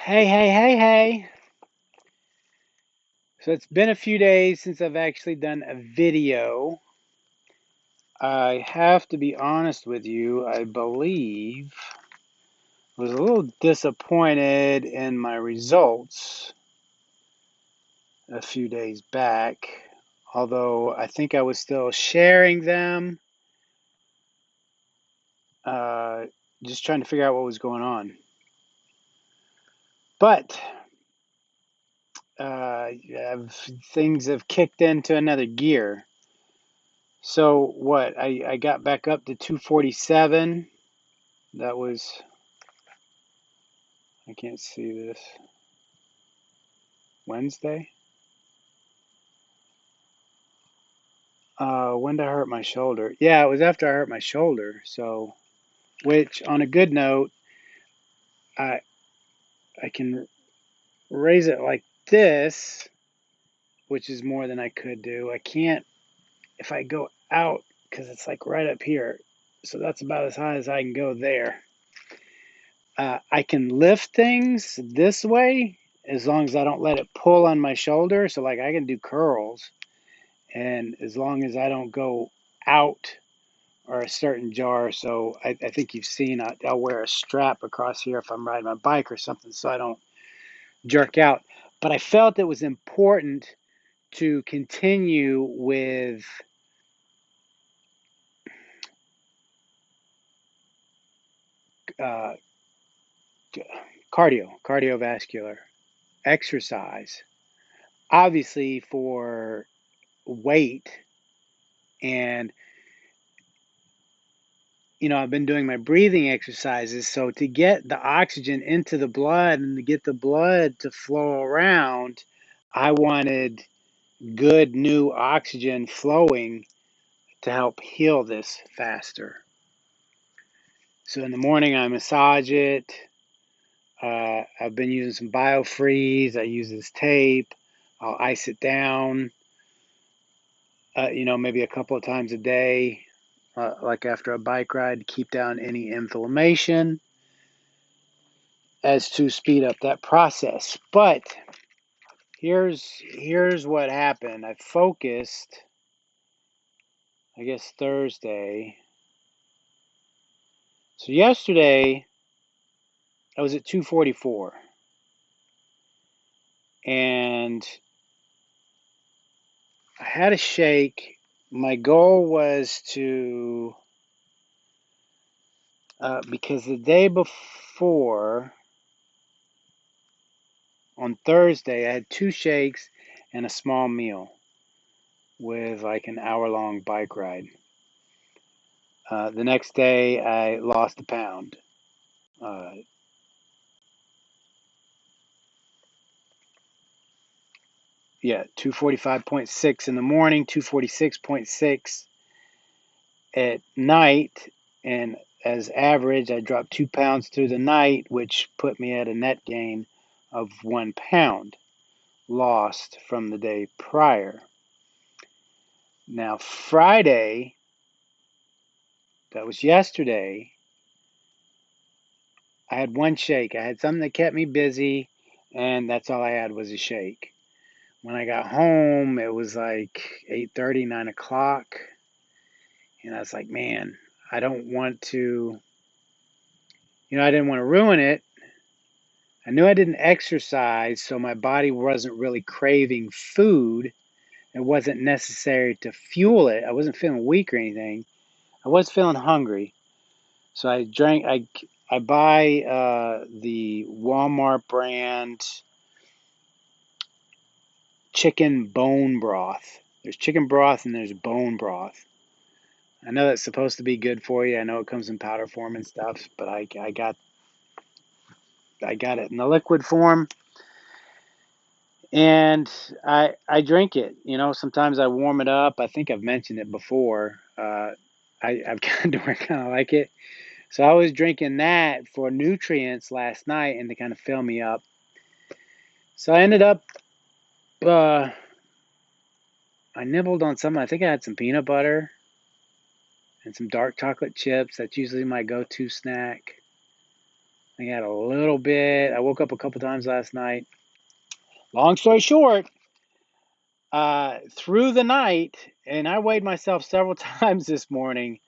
Hey, hey, hey, hey. So it's been a few days since I've actually done a video. I have to be honest with you, I believe I was a little disappointed in my results a few days back, although I think I was still sharing them, uh, just trying to figure out what was going on. But things have kicked into another gear. So what? I got back up to 247. That was, I can't see this, Wednesday? When did I hurt my shoulder? Yeah, it was after I hurt my shoulder. So, which on a good note, I I can raise it like this, which is more than I could do. I can't if I go out because it's like right up here. So that's about as high as I can go there. I can lift things this way as long as I don't let it pull on my shoulder. So like I can do curls, and as long as I don't go out or a certain jar. So I think you've seen I'll wear a strap across here if I'm riding my bike or something so I don't jerk out. But I felt it was important to continue with uh, cardiovascular exercise, obviously for weight. And I've been doing my breathing exercises. So to get the oxygen into the blood and to get the blood to flow around, I wanted good new oxygen flowing to help heal this faster. So in the morning, I massage it. I've been using some biofreeze. I use this tape. I'll ice it down, maybe a couple of times a day, like after a bike ride to keep down any inflammation as to speed up that process. But here's what happened. I focused, I guess Thursday. So yesterday I was at 244 and I had a shake. My goal was to, because the day before, on Thursday, I had two shakes and a small meal with like an hour-long bike ride. The next day, I lost a pound. Uh, yeah, 245.6 in the morning, 246.6 at night, and as average, I dropped 2 pounds through the night, which put me at a net gain of 1 pound lost from the day prior. Now, Friday, that was yesterday, I had one shake. I had something that kept me busy, and that's all I had was a shake. When I got home, it was like 8:30, 9 o'clock, and I was like, man, I don't want to, I didn't want to ruin it. I knew I didn't exercise, so my body wasn't really craving food. It wasn't necessary to fuel it. I wasn't feeling weak or anything. I was feeling hungry. So I drank, I buy the Walmart brand chicken bone broth. There's chicken broth and there's bone broth. I know that's supposed to be good for you. I know it comes in powder form and stuff, but I got it in the liquid form, and I drink it. Sometimes I warm it up. I think I've mentioned it before. I've gotten to where I kind of like it. So I was drinking that for nutrients last night and to kind of fill me up. So I ended up, uh, I nibbled on some. I think I had some peanut butter and some dark chocolate chips. That's usually my go-to snack. I had a little bit. I woke up a couple times last night. Long story short, through the night, and I weighed myself several times this morning.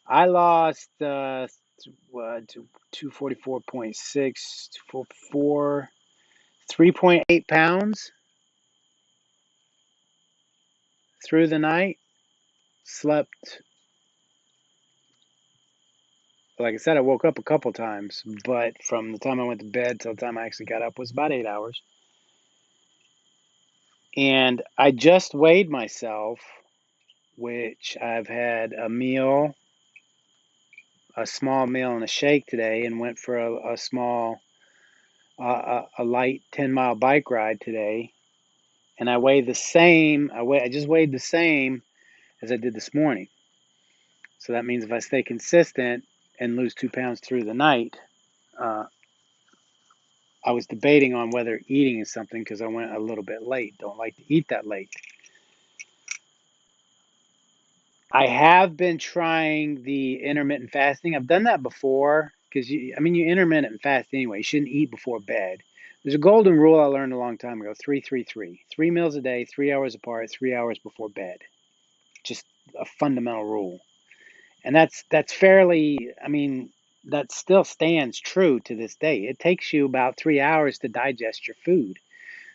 I lost 244.6, 3.8 pounds through the night. Slept, like I said, I woke up a couple times, but from the time I went to bed till the time I actually got up was about 8 hours. And I just weighed myself, which I've had a small meal and a shake today, and went for a small, a light 10-mile bike ride today. And I weigh the same. I just weighed the same as I did this morning. So that means if I stay consistent and lose 2 pounds through the night, uh, I was debating on whether eating is something because I went a little bit late. Don't like to eat that late. I have been trying the intermittent fasting. I've done that before because you intermittent fast anyway. You shouldn't eat before bed. There's a golden rule I learned a long time ago: 3-3-3. 3 meals a day, 3 hours apart, 3 hours before bed. Just a fundamental rule, and that's fairly. That still stands true to this day. It takes you about 3 hours to digest your food,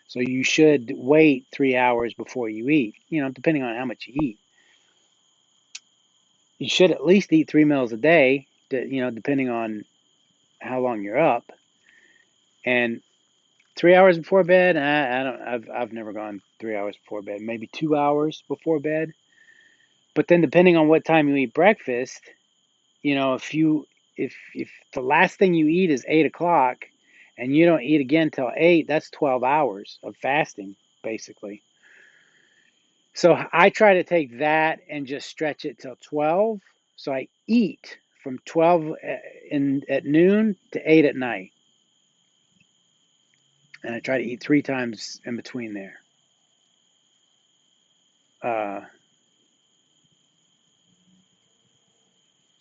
so you should wait 3 hours before you eat. Depending on how much you eat. You should at least eat 3 meals a day, depending on how long you're up. And 3 hours before bed, I don't. I've never gone 3 hours before bed. Maybe 2 hours before bed. But then, depending on what time you eat breakfast, if the last thing you eat is 8 o'clock, and you don't eat again till 8, that's 12 hours of fasting, basically. So I try to take that and just stretch it till 12. So I eat from 12 at noon to 8 at night. And I try to eat 3 times in between there. Uh,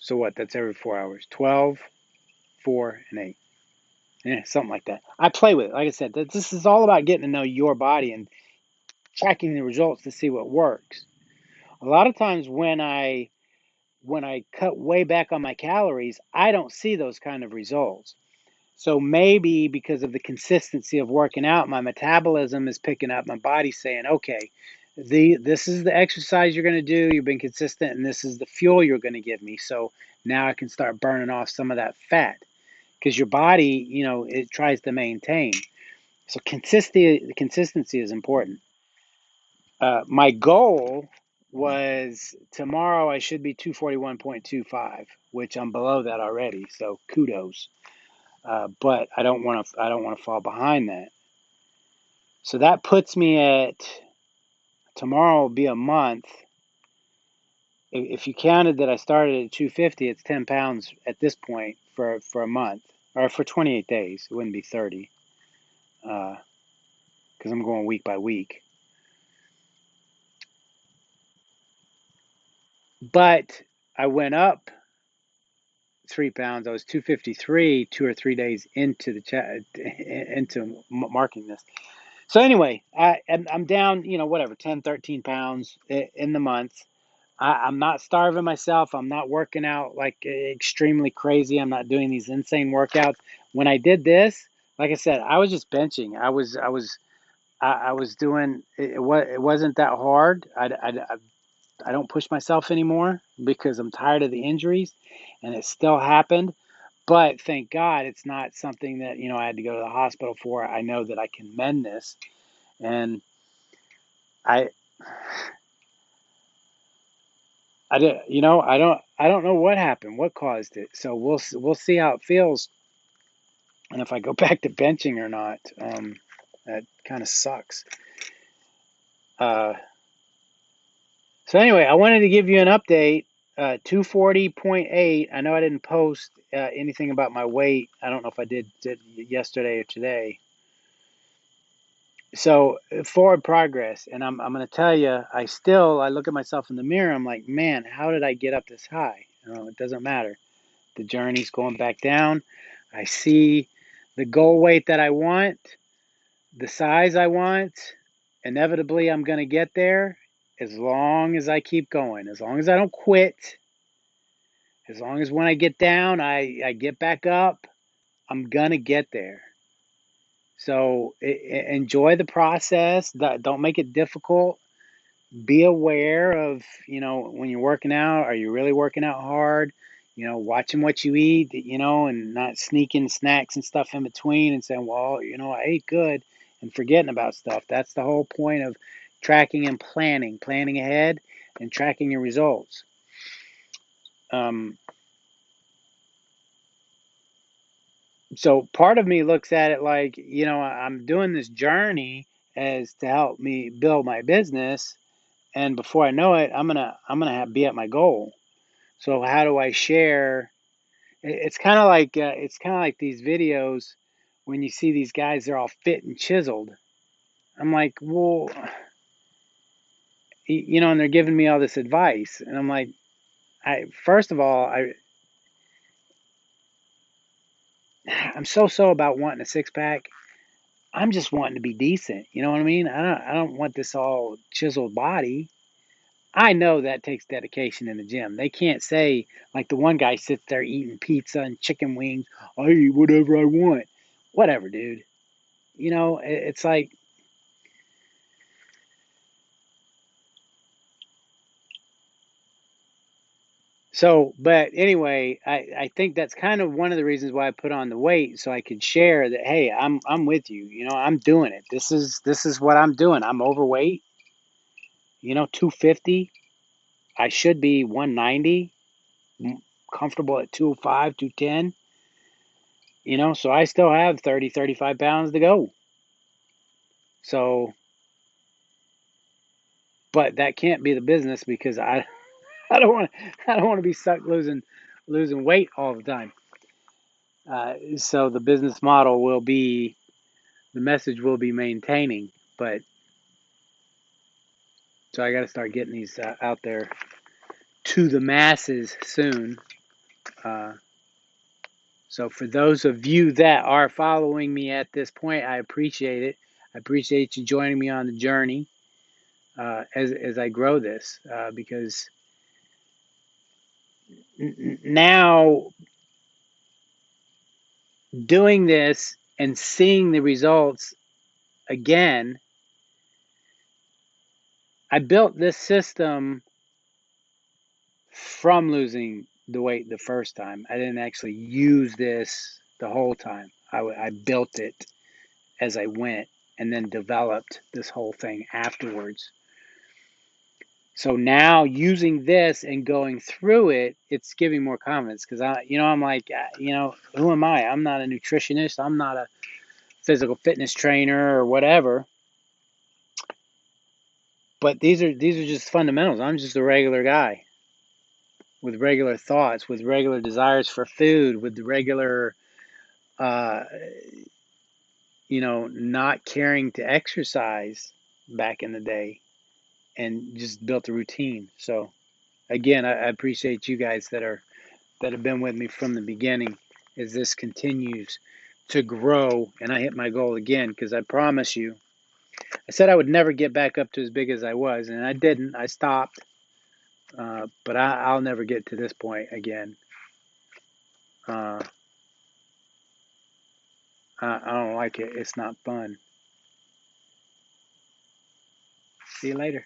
so what? That's every 4 hours. 12, 4, and 8. Yeah, something like that. I play with it. Like I said, this is all about getting to know your body and tracking the results to see what works. A lot of times when I cut way back on my calories, I don't see those kind of results. So maybe because of the consistency of working out, my metabolism is picking up. My body's saying, okay, this is the exercise you're going to do. You've been consistent, and this is the fuel you're going to give me. So now I can start burning off some of that fat because your body, it tries to maintain. So consistency is important. My goal was tomorrow I should be 241.25, which I'm below that already. So kudos. But I don't want to. I don't want to fall behind that. So that puts me at tomorrow will be a month. If you counted that I started at 250, it's 10 pounds at this point for a month or for 28 days. It wouldn't be 30 because I'm going week by week. But I went up 3 pounds. I was 253 2 or 3 days into the into marking this. So anyway, I'm down, whatever, 10, 13 pounds in the month. I'm not starving myself. I'm not working out like extremely crazy. I'm not doing these insane workouts. When I did this, like I said, I was just benching. I was doing it. It wasn't that hard. I don't push myself anymore because I'm tired of the injuries, and it still happened. But thank God it's not something that I had to go to the hospital for. I know that I can mend this, and I I did, I don't know what happened, what caused it. So we'll see how it feels, and if I go back to benching or not. That kind of sucks. Uh, so anyway, I wanted to give you an update. 240.8. I know I didn't post anything about my weight. I don't know if I did yesterday or today. So forward progress, and I'm going to tell you, I look at myself in the mirror. I'm like, man, how did I get up this high? It doesn't matter. The journey's going back down. I I see the goal weight that I want, the size I want. Inevitably, I'm going to get there as long as I keep going, as long as I don't quit, as long as when I get down, I get back up. I'm going to get there. So enjoy the process. Don't make it difficult. Be aware of, when you're working out, are you really working out hard? Watching what you eat, and not sneaking snacks and stuff in between and saying, well, I ate good, and forgetting about stuff. That's the whole point of tracking and planning ahead and tracking your results. Um, so part of me looks at it like, I'm doing this journey as to help me build my business, and before I know it, be at my goal. So how do I share? It's kind of like these videos when you see these guys, they're all fit and chiseled. I'm like, well, and they're giving me all this advice, and I'm like, I first of all, I'm so about wanting a six pack. I'm just wanting to be decent. You know what I mean? I don't want this all chiseled body. I know that takes dedication in the gym. They can't say, like the one guy sits there eating pizza and chicken wings. I eat whatever I want. Whatever, dude. It's like, so, but anyway, I think that's kind of one of the reasons why I put on the weight, so I could share that, hey, I'm with you. I'm doing it. This is what I'm doing. I'm overweight, 250. I should be 190, comfortable at 205, 210. So I still have 30, 35 pounds to go. So, but that can't be the business because I don't want to be stuck losing weight all the time. So the business model will be, the message will be maintaining, but so I got to start getting these out there to the masses soon. Uh, so for those of you that are following me at this point, I appreciate it. I appreciate you joining me on the journey as I grow this, because now doing this and seeing the results again, I built this system from losing the weight the first time. I didn't actually use this the whole time. I built it as I went and then developed this whole thing afterwards. So now using this and going through it, it's giving more confidence because I'm like, who am I? I'm not a nutritionist. I'm not a physical fitness trainer or whatever. But these are just fundamentals. I'm just a regular guy with regular thoughts, with regular desires for food, with regular, uh, not caring to exercise back in the day, and just built a routine. So again, I appreciate you guys that have been with me from the beginning as this continues to grow and I hit my goal again, because I promise you, I said I would never get back up to as big as I was, and I didn't. I stopped. But I'll never get to this point again. Uh, I don't like it. It's not fun. See you later.